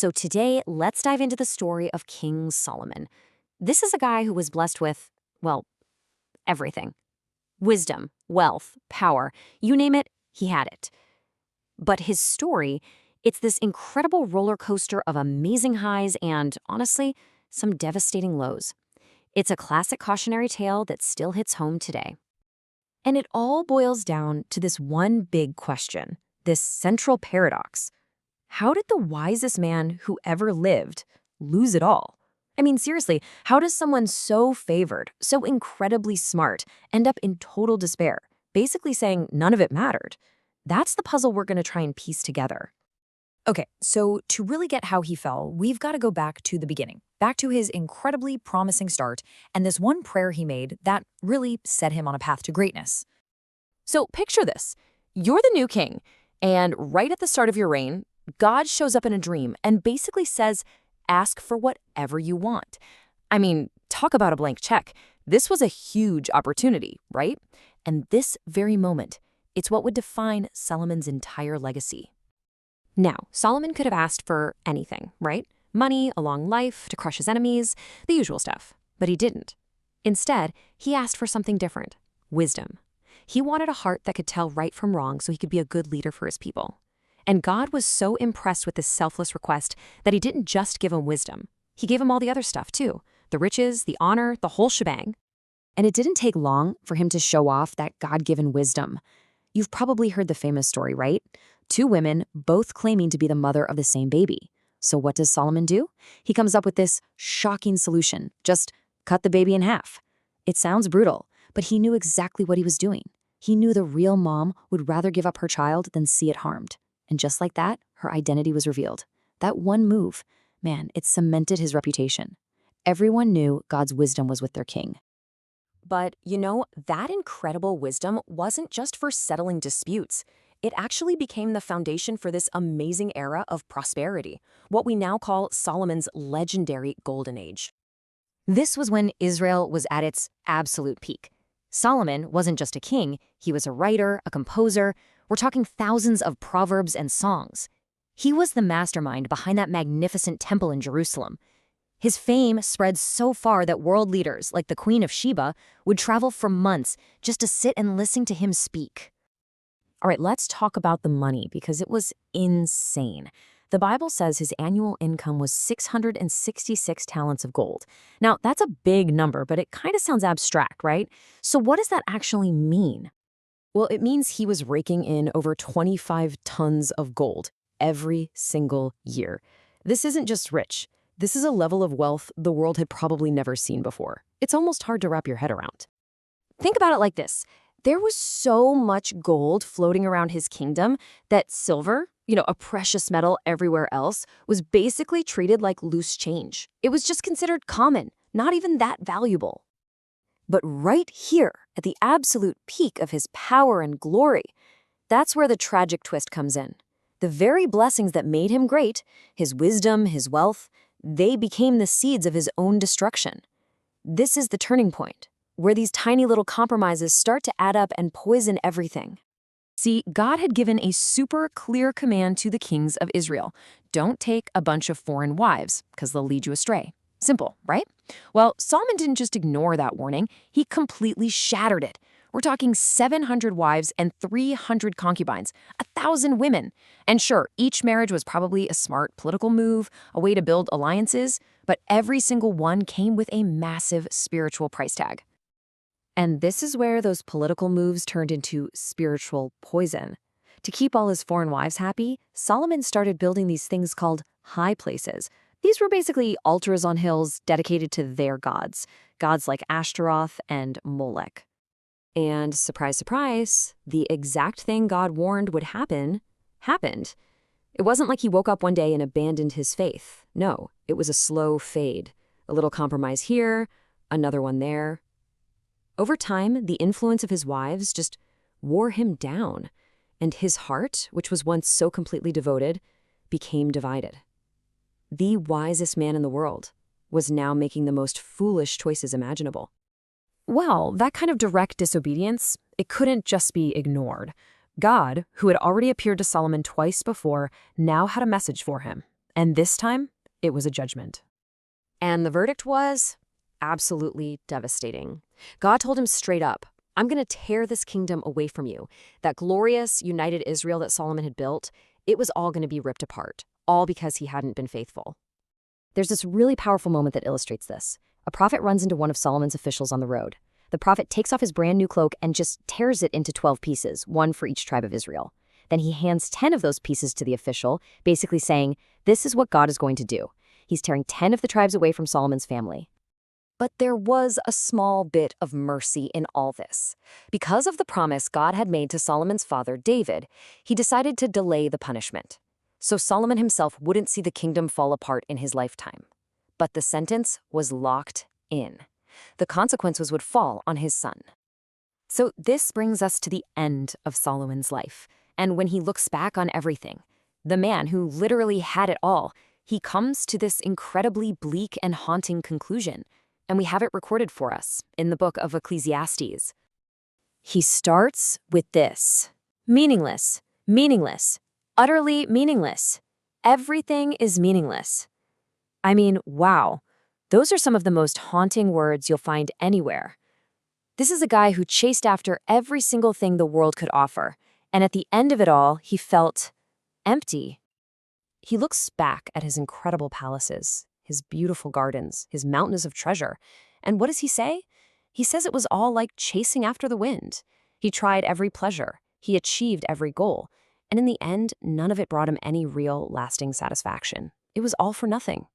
So today, let's dive into the story of King Solomon. This is a guy who was blessed with, well, everything. Wisdom, wealth, power, you name it, he had it. But his story, it's this incredible roller coaster of amazing highs and, honestly, some devastating lows. It's a classic cautionary tale that still hits home today. And it all boils down to this one big question, this central paradox. How did the wisest man who ever lived lose it all? I mean, seriously, how does someone so favored, so incredibly smart, end up in total despair, basically saying none of it mattered? That's the puzzle we're going to try and piece together. Okay, so to really get how he fell, we've got to go back to the beginning, back to his incredibly promising start, and this one prayer he made that really set him on a path to greatness. So picture this. You're the new king, and right at the start of your reign, God shows up in a dream and basically says, ask for whatever you want. I mean, talk about a blank check. This was a huge opportunity, right? And this very moment, it's what would define Solomon's entire legacy. Now, Solomon could have asked for anything, right? Money, a long life, to crush his enemies, the usual stuff. But he didn't. Instead, he asked for something different, wisdom. He wanted a heart that could tell right from wrong so he could be a good leader for his people. And God was so impressed with this selfless request that he didn't just give him wisdom. He gave him all the other stuff too, the riches, the honor, the whole shebang. And it didn't take long for him to show off that God-given wisdom. You've probably heard the famous story, right? Two women, both claiming to be the mother of the same baby. So what does Solomon do? He comes up with this shocking solution. Just cut the baby in half. It sounds brutal, but he knew exactly what he was doing. He knew the real mom would rather give up her child than see it harmed. And just like that, her identity was revealed. That one move, man, it cemented his reputation. Everyone knew God's wisdom was with their king. But, that incredible wisdom wasn't just for settling disputes. It actually became the foundation for this amazing era of prosperity, what we now call Solomon's legendary golden age. This was when Israel was at its absolute peak. Solomon wasn't just a king, he was a writer, a composer. We're talking thousands of proverbs and songs. He was the mastermind behind that magnificent temple in Jerusalem. His fame spread so far that world leaders, like the Queen of Sheba, would travel for months just to sit and listen to him speak. All right, let's talk about the money because it was insane. The Bible says his annual income was 666 talents of gold. Now, that's a big number, but it kind of sounds abstract, right? So what does that actually mean? Well, it means he was raking in over 25 tons of gold every single year. This isn't just rich. This is a level of wealth the world had probably never seen before. It's almost hard to wrap your head around. Think about it like this. There was so much gold floating around his kingdom that silver, a precious metal everywhere else, was basically treated like loose change. It was just considered common, not even that valuable. But right here, at the absolute peak of his power and glory, that's where the tragic twist comes in. The very blessings that made him great, his wisdom, his wealth, they became the seeds of his own destruction. This is the turning point, where these tiny little compromises start to add up and poison everything. See, God had given a super clear command to the kings of Israel. Don't take a bunch of foreign wives, because they'll lead you astray. Simple, right? Well, Solomon didn't just ignore that warning, he completely shattered it. We're talking 700 wives and 300 concubines, 1,000 women. And sure, each marriage was probably a smart political move, a way to build alliances, but every single one came with a massive spiritual price tag. And this is where those political moves turned into spiritual poison. To keep all his foreign wives happy, Solomon started building these things called high places. These were basically altars on hills dedicated to their gods, gods like Ashtaroth and Molech. And surprise, surprise, the exact thing God warned would happen, happened. It wasn't like he woke up one day and abandoned his faith. No, it was a slow fade. A little compromise here, another one there. Over time, the influence of his wives just wore him down, and his heart, which was once so completely devoted, became divided. The wisest man in the world was now making the most foolish choices imaginable. Well, that kind of direct disobedience, it couldn't just be ignored. God, who had already appeared to Solomon twice before, now had a message for him. And this time, it was a judgment. And the verdict was absolutely devastating. God told him straight up, I'm going to tear this kingdom away from you. That glorious, united Israel that Solomon had built, it was all going to be ripped apart, all because he hadn't been faithful. There's this really powerful moment that illustrates this. A prophet runs into one of Solomon's officials on the road. The prophet takes off his brand new cloak and just tears it into 12 pieces, one for each tribe of Israel. Then he hands 10 of those pieces to the official, basically saying, this is what God is going to do. He's tearing 10 of the tribes away from Solomon's family. But there was a small bit of mercy in all this. Because of the promise God had made to Solomon's father, David, he decided to delay the punishment. So Solomon himself wouldn't see the kingdom fall apart in his lifetime. But the sentence was locked in. The consequences would fall on his son. So this brings us to the end of Solomon's life. And when he looks back on everything, the man who literally had it all, he comes to this incredibly bleak and haunting conclusion. And we have it recorded for us in the book of Ecclesiastes. He starts with this: meaningless, meaningless, utterly meaningless. Everything is meaningless. I mean, wow. Those are some of the most haunting words you'll find anywhere. This is a guy who chased after every single thing the world could offer, and at the end of it all, he felt empty. He looks back at his incredible palaces, his beautiful gardens, his mountains of treasure, and what does he say? He says it was all like chasing after the wind. He tried every pleasure, he achieved every goal, and in the end, none of it brought him any real, lasting satisfaction. It was all for nothing.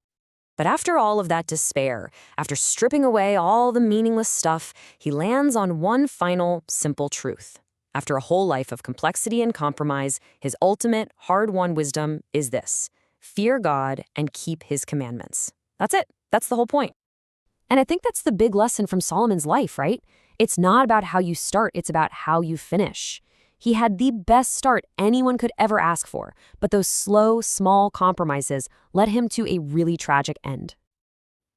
But after all of that despair, after stripping away all the meaningless stuff, he lands on one final, simple truth. After a whole life of complexity and compromise, his ultimate, hard-won wisdom is this: fear God and keep his commandments. That's it. That's the whole point. And I think that's the big lesson from Solomon's life, right? It's not about how you start, it's about how you finish. He had the best start anyone could ever ask for, but those slow, small compromises led him to a really tragic end.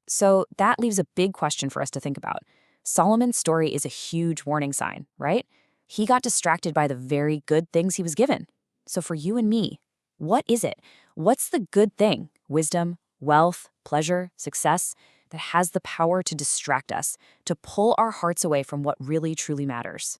So that leaves a big question for us to think about. Solomon's story is a huge warning sign, right? He got distracted by the very good things he was given. So for you and me, what is it? What's the good thing? Wisdom, wealth, pleasure, success that has the power to distract us, to pull our hearts away from what really truly matters.